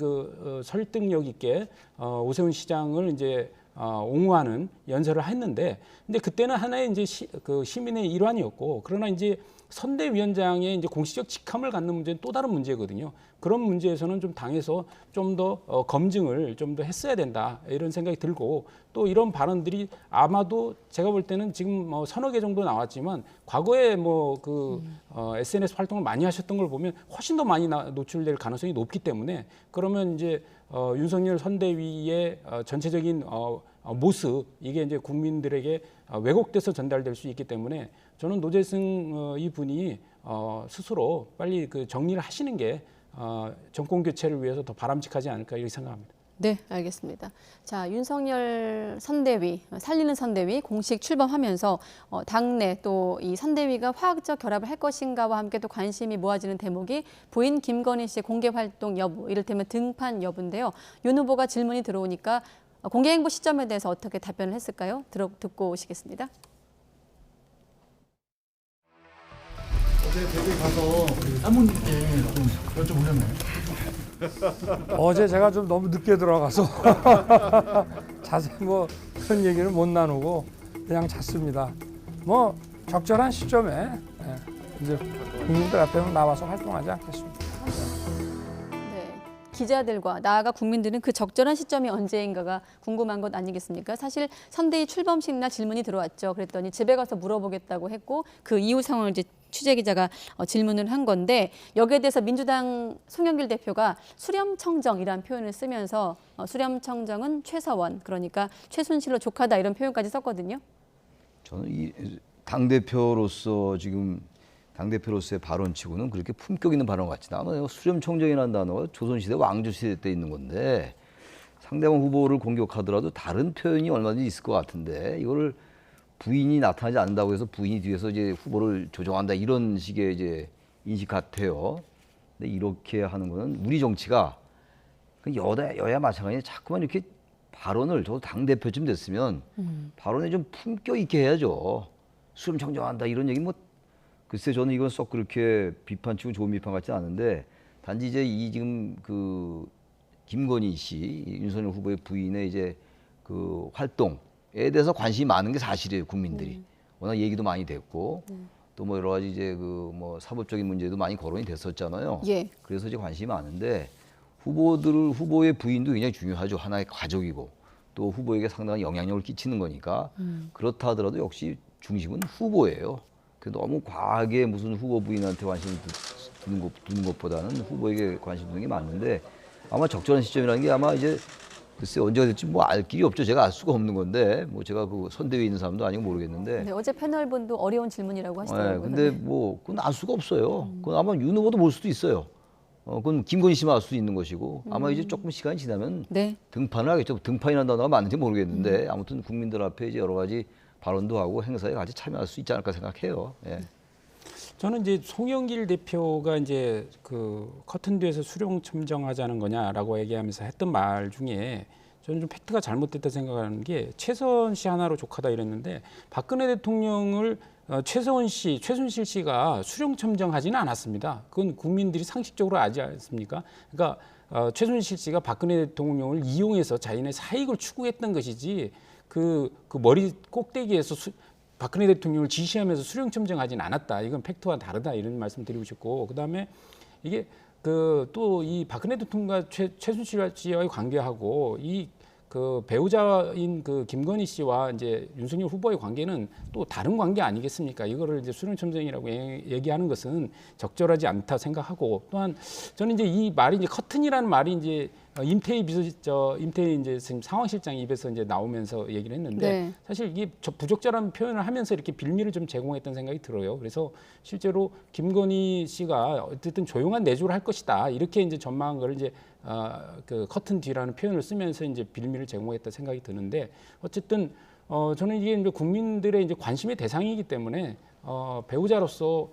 설득력 있게 오세훈 시장을 이제 옹호하는 연설을 했는데 근데 그때는 하나의 이제 시민의 일환이었고 그러나 이제 선대위원장의 이제 공식적 직함을 갖는 문제는 또 다른 문제거든요. 그런 문제에서는 좀 당에서 좀 더 검증을 좀 더 했어야 된다 이런 생각이 들고 또 이런 발언들이 아마도 제가 볼 때는 지금 뭐 서너 개 정도 나왔지만 과거에 SNS 활동을 많이 하셨던 걸 보면 훨씬 더 많이 노출될 가능성이 높기 때문에 그러면 이제 윤석열 선대위의 전체적인 모습 이게 이제 국민들에게 왜곡돼서 전달될 수 있기 때문에 저는 노재승 이분이 스스로 빨리 그 정리를 하시는 게 정권 교체를 위해서 더 바람직하지 않을까 이렇게 생각합니다. 네, 알겠습니다. 자, 윤석열 선대위, 살리는 선대위 공식 출범하면서 당내 또 이 선대위가 화학적 결합을 할 것인가와 함께 또 관심이 모아지는 대목이 부인 김건희 씨의 공개 활동 여부, 이를테면 등판 여부인데요. 윤 후보가 질문이 들어오니까 공개 행보 시점에 대해서 어떻게 답변을 했을까요? 듣고 오시겠습니다. 어제 대구에 가서 사모님께 좀 여쭤보셨나요? 어제 제가 좀 너무 늦게 들어가서 자세히 뭐 그런 얘기를 못 나누고 그냥 잤습니다. 뭐 적절한 시점에 이제 국민들 앞에 나와서 활동하지 않겠습니다. 네, 기자들과 나아가 국민들은 그 적절한 시점이 언제인가가 궁금한 것 아니겠습니까? 사실 선대위 출범식 날 질문이 들어왔죠. 그랬더니 집에 가서 물어보겠다고 했고 그 이후 상황을 이제 취재기자가 질문을 한 건데 여기에 대해서 민주당 송영길 대표가 수렴청정이라는 표현을 쓰면서 수렴청정은 최서원 그러니까 최순실로 족하다 이런 표현까지 썼거든요. 저는 이 당대표로서 지금 당대표로서의 발언치고는 그렇게 품격 있는 발언 같지 않아요. 수렴청정이라는 단어가 조선시대 왕조시대 때 있는 건데 상대방 후보를 공격하더라도 다른 표현이 얼마든지 있을 것 같은데 이거를 부인이 나타나지 않는다고 해서 부인이 뒤에서 이제 후보를 조정한다 이런 식의 이제 인식 같아요. 근데 이렇게 하는 거는 우리 정치가 여야 마찬가지에 자꾸만 이렇게 발언을 저도 당 대표쯤 됐으면 발언에 좀 품격 있게 해야죠. 수렴 청정한다 이런 얘기 뭐 글쎄 저는 이건 썩 그렇게 비판치고 좋은 비판 같지 않은데 단지 이제 이 지금 그 김건희 씨 윤석열 후보의 부인의 이제 그 활동 에 대해서 관심이 많은 게 사실이에요. 국민들이 워낙 얘기도 많이 됐고 또 뭐 여러 가지 이제 그 뭐 사법적인 문제도 많이 거론이 됐었잖아요. 예. 그래서 이제 관심이 많은데 후보의 부인도 굉장히 중요하죠. 하나의 가족이고 또 후보에게 상당한 영향력을 끼치는 거니까 그렇다 하더라도 역시 중심은 후보예요. 그 너무 과하게 무슨 후보 부인한테 관심을 두는 것보다는 후보에게 관심 두는 게 맞는데 아마 적절한 시점이라는 게 아마 이제 글쎄 언제가 될지 뭐 알 길이 없죠. 제가 알 수가 없는 건데 뭐 제가 그 선대위에 있는 사람도 아니고 모르겠는데. 네, 어제 패널분도 어려운 질문이라고 하시더라고요. 네, 근데 뭐 그건 알 수가 없어요. 그건 아마 윤 후보도 볼 수도 있어요. 그건 김건희 씨만 알 수도 있는 것이고 아마 이제 조금 시간이 지나면 네. 등판을 하겠죠. 등판이라는 단어가 맞는지 모르겠는데 아무튼 국민들 앞에 이제 여러 가지 발언도 하고 행사에 같이 참여할 수 있지 않을까 생각해요. 예. 저는 이제 송영길 대표가 이제 그 커튼 뒤에서 수령 첨정하자는 거냐라고 얘기하면서 했던 말 중에 저는 좀 팩트가 잘못됐다 생각하는 게 최서원 씨 하나로 족하다 이랬는데 박근혜 대통령을 최순실 씨가 수령 첨정하지는 않았습니다. 그건 국민들이 상식적으로 알지 않습니까? 그러니까 최순실 씨가 박근혜 대통령을 이용해서 자신의 사익을 추구했던 것이지 그 머리 꼭대기에서 박근혜 대통령을 지시하면서 수령 첨정하지는 않았다. 이건 팩트와 다르다 이런 말씀드리고 싶고 그다음에 이게 또 이 박근혜 대통령과 최순실 씨와의 관계하고 이 그 배우자인 그 김건희 씨와 이제 윤석열 후보의 관계는 또 다른 관계 아니겠습니까? 이거를 이제 수령 첨정이라고 얘기하는 것은 적절하지 않다 생각하고 또한 저는 이제 이 말이 이제 커튼이라는 말이 이제 임태희 이제 지금 상황실장 입에서 이제 나오면서 얘기를 했는데 네. 사실 이게 부적절한 표현을 하면서 이렇게 빌미를 좀 제공했던 생각이 들어요. 그래서 실제로 김건희 씨가 어쨌든 조용한 내조를 할 것이다 이렇게 이제 전망한 걸 이제 그 커튼 뒤라는 표현을 쓰면서 이제 빌미를 제공했다 생각이 드는데 어쨌든 저는 이게 이제 국민들의 이제 관심의 대상이기 때문에 배우자로서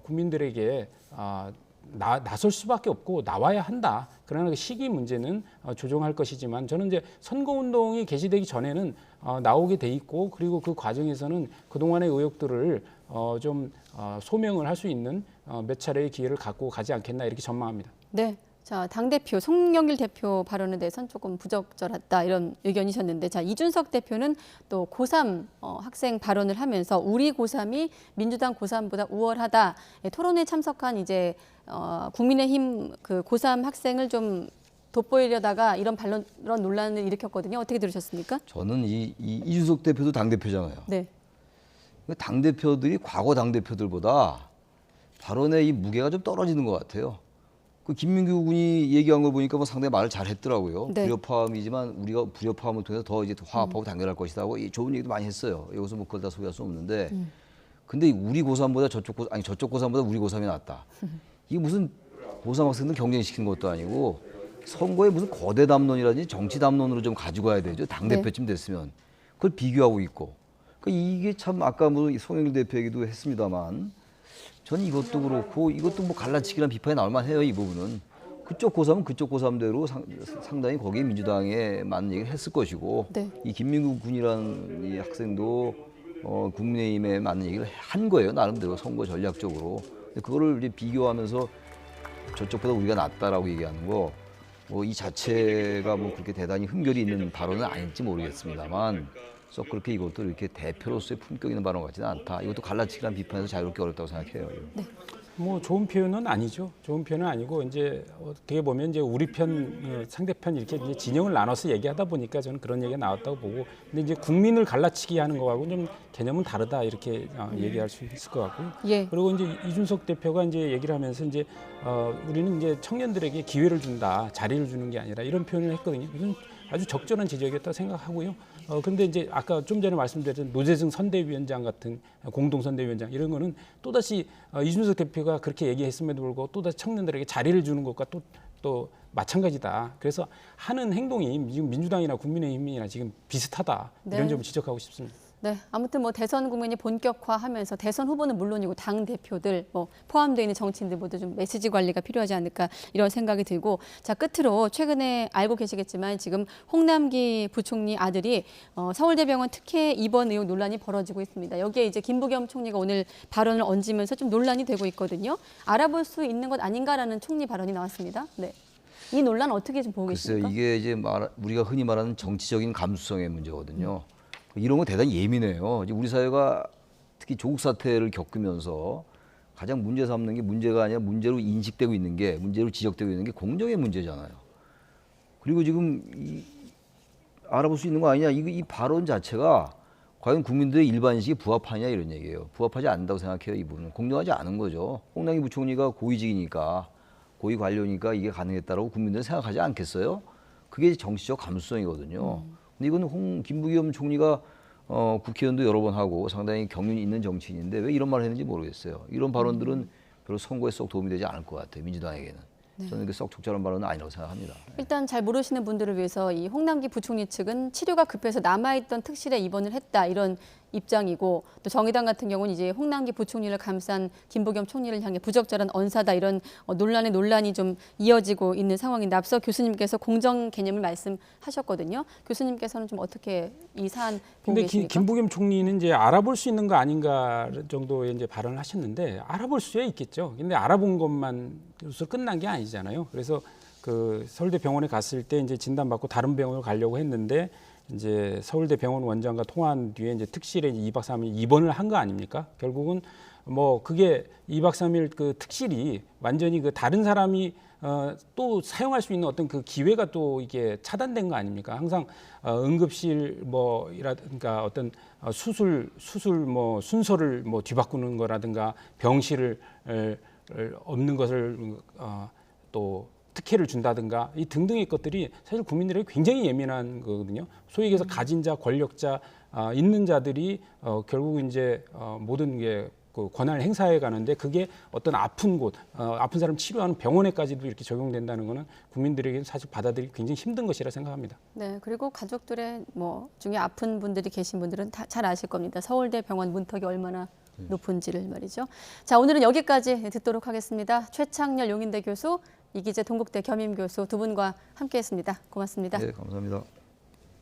국민들에게 나설 수밖에 없고 나와야 한다. 그러나 그 시기 문제는 조정할 것이지만 저는 이제 선거운동이 개시되기 전에는 나오게 돼 있고 그리고 그 과정에서는 그동안의 의혹들을 좀 소명을 할 수 있는 몇 차례의 기회를 갖고 가지 않겠나 이렇게 전망합니다. 네. 자, 당대표, 송영길 대표 발언에 대해서는 조금 부적절했다 이런 의견이셨는데 자, 이준석 대표는 또 고3 학생 발언을 하면서 우리 고3이 민주당 고3보다 우월하다. 토론에 참석한 이제 국민의힘 그 고3 학생을 좀 돋보이려다가 이런 반론 논란을 일으켰거든요. 어떻게 들으셨습니까? 저는 이준석 대표도 당대표잖아요. 네. 당대표들이 과거 당대표들보다 발언의 이 무게가 좀 떨어지는 것 같아요. 그 김민규 군이 얘기한 걸 보니까 뭐 상당히 말을 잘 했더라고요. 네. 불협화음이지만 우리가 불협화음을 통해서 더 이제 화합하고 단결할 것이다 하고 좋은 얘기도 많이 했어요. 여기서 뭐 그걸 다 소개할 수 없는데 근데 우리 고3보다 저쪽 고3보다 우리 고3이 낫다. 이게 무슨 고3 학생들 경쟁시키는 것도 아니고 선거에 무슨 거대 담론이라든지 정치 담론으로 좀 가지고 가야 되죠. 당대표쯤 됐으면. 그걸 비교하고 있고. 그러니까 이게 참 아까 뭐 송영길 대표 얘기도 했습니다만 저는 이것도 그렇고 이것도 뭐 갈라치기란 비판이 나올 만해요. 이 부분은. 그쪽 고3은 그쪽 고3대로 상당히 거기에 민주당에 맞는 얘기를 했을 것이고 네. 이 김민구 군이라는 이 학생도 국민의힘에 맞는 얘기를 한 거예요. 나름대로 선거 전략적으로. 근데 그거를 이제 비교하면서 저쪽보다 우리가 낫다라고 얘기하는 거 뭐 이 자체가 뭐 그렇게 대단히 흠결이 있는 발언은 아닐지 모르겠습니다만 썩 그렇게 이것도 이렇게 대표로서의 품격 있는 발언 같지는 않다. 이것도 갈라치기란 비판에서 자유롭게 어렵다고 생각해요. 네. 뭐 좋은 표현은 아니죠. 좋은 표현은 아니고 이제 어떻게 보면 이제 우리 편, 상대편 이렇게 이제 진영을 나눠서 얘기하다 보니까 저는 그런 얘기가 나왔다고 보고, 근데 이제 국민을 갈라치기 하는 거하고 좀 개념은 다르다 이렇게 얘기할 수 있을 것 같고요. 예. 그리고 이제 이준석 대표가 이제 얘기를 하면서 이제 우리는 이제 청년들에게 기회를 준다, 자리를 주는 게 아니라 이런 표현을 했거든요. 이건 아주 적절한 지적이었다고 생각하고요. 근데 이제 아까 좀 전에 말씀드렸던 노재승 선대위원장 같은 공동선대위원장 이런 거는 또다시 이준석 대표가 그렇게 얘기했음에도 불구하고 또다시 청년들에게 자리를 주는 것과 또 마찬가지다. 그래서 하는 행동이 지금 민주당이나 국민의힘이나 지금 비슷하다. 네. 이런 점을 지적하고 싶습니다. 네, 아무튼 뭐 대선 국면이 본격화하면서 대선 후보는 물론이고 당 대표들 뭐 포함되어 있는 정치인들 모두 좀 메시지 관리가 필요하지 않을까 이런 생각이 들고 자 끝으로 최근에 알고 계시겠지만 지금 홍남기 부총리 아들이 서울대병원 특혜 입원 의혹 논란이 벌어지고 있습니다. 여기에 이제 김부겸 총리가 오늘 발언을 얹으면서 좀 논란이 되고 있거든요. 알아볼 수 있는 것 아닌가라는 총리 발언이 나왔습니다. 네, 이 논란 어떻게 좀 보고 글쎄요, 계십니까? 이게 이제 우리가 흔히 말하는 정치적인 감수성의 문제거든요. 이런 건 대단히 예민해요. 이제 우리 사회가 특히 조국 사태를 겪으면서 가장 문제 삼는 게 문제가 아니라 문제로 인식되고 있는 게 문제로 지적되고 있는 게 공정의 문제잖아요. 그리고 지금 알아볼 수 있는 거 아니냐 이 발언 자체가 과연 국민들의 일반인식에 부합하냐 이런 얘기예요. 부합하지 않는다고 생각해요. 이 부분은 공정하지 않은 거죠. 홍남기 부총리가 고위직이니까 고위 관료니까 이게 가능했다라고 국민들은 생각하지 않겠어요? 그게 정치적 감수성이거든요. 근데 이건 김부겸 총리가 국회의원도 여러 번 하고 상당히 경륜이 있는 정치인인데 왜 이런 말을 했는지 모르겠어요. 이런 발언들은 별로 선거에 썩 도움이 되지 않을 것 같아요. 민주당에게는. 저는 그 썩 적절한 발언은 아니라고 생각합니다. 일단 잘 모르시는 분들을 위해서 이 홍남기 부총리 측은 치료가 급해서 남아있던 특실에 입원을 했다 이런 입장이고 또 정의당 같은 경우는 이제 홍남기 부총리를 감싼 김부겸 총리를 향해 부적절한 언사다 이런 논란이 좀 이어지고 있는 상황인데 앞서 교수님께서 공정 개념을 말씀하셨거든요. 교수님께서는 좀 어떻게 이 사안 보고 근데 계십니까? 김부겸 총리는 이제 알아볼 수 있는 거 아닌가 정도의 이제 발언을 하셨는데 알아볼 수야 있겠죠. 근데 알아본 것만으로서 끝난 게 아니잖아요. 그래서 그 서울대 병원에 갔을 때 이제 진단받고 다른 병원을 가려고 했는데 이제 서울대 병원 원장과 통화한 뒤에 이제 특실에 2박 3일 입원을 한 거 아닙니까? 결국은 뭐 그게 2박 3일 그 특실이 완전히 그 다른 사람이 또 사용할 수 있는 어떤 그 기회가 또 이게 차단된 거 아닙니까? 항상 응급실 뭐이라든가 어떤 수술 뭐 순서를 뭐 뒤바꾸는 거라든가 병실을 없는 것을 또 특혜를 준다든가 이 등등의 것들이 사실 국민들에게 굉장히 예민한 거거든요. 소위 얘기해서 가진 자, 권력자, 있는 자들이 결국 이제 모든 게 그 권한을 행사해 가는데 그게 어떤 아픈 곳, 아픈 사람 치료하는 병원에까지도 이렇게 적용된다는 거는 국민들에게는 사실 받아들이기 굉장히 힘든 것이라 생각합니다. 네, 그리고 가족들의 뭐 중에 아픈 분들이 계신 분들은 다 잘 아실 겁니다. 서울대 병원 문턱이 얼마나 높은지를 말이죠. 자, 오늘은 여기까지 듣도록 하겠습니다. 최창렬 용인대 교수, 이기재 동국대 겸임 교수 두 분과 함께했습니다. 고맙습니다. 네, 감사합니다.